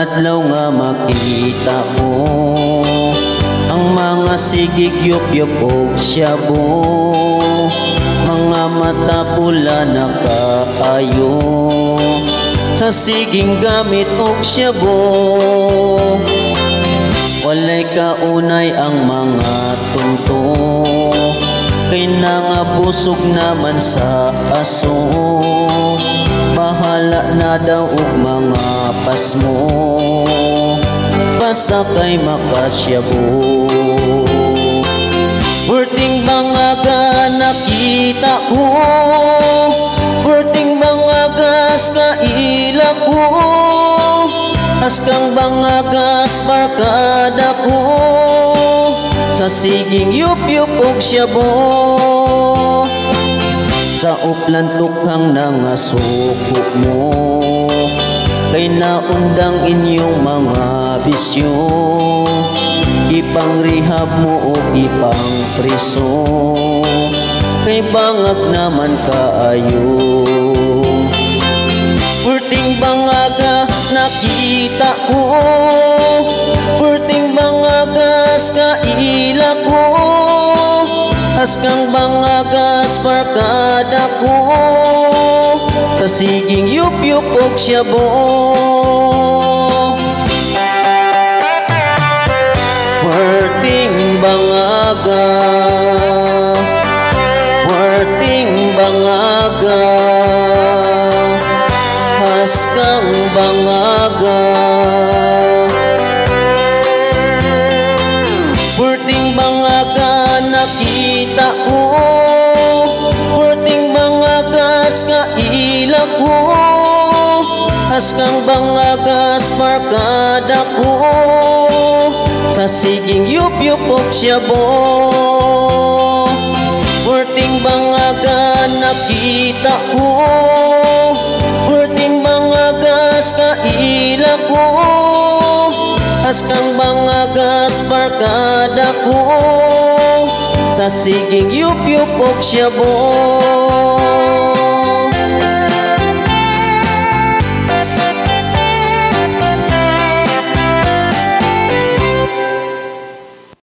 adlaw nga makita mo ang mga sigig yup-yup og syabo, mga mata pula na kaayo sa siging gamit og syabo. Walay kaunay ang mga tunto, kay nangabusog naman sa aso. Bahala na daw og mga pasmo, basta kay makasyabo. Perting bangaga nakita ko, perting bangagas kaila ko, askang bangagas barkada ko, sa siging yup-yup og syabo. Sa uplan tukhang nangasuko mo, kay naundang inyong mga bisyo. Ipang-rehab mo o ipang-priso, kay bangag naman kaayo. Perting bangaga nakita ko, perting bangagas kaila ko, askang bangagas barkada ko, sa siging yup-yup og syabo. Perting bangaga, perting bangaga, askang bangaga. Perting bangaga nakita ko, perting bangagas kaila ko, askang bangagas barkada ko, sa siging yup-yup og syabo. Perting bangaga nakita ko, perting bangagas kaila ko, askang bangagas barkada ko, sa siging yup-yup og syabo.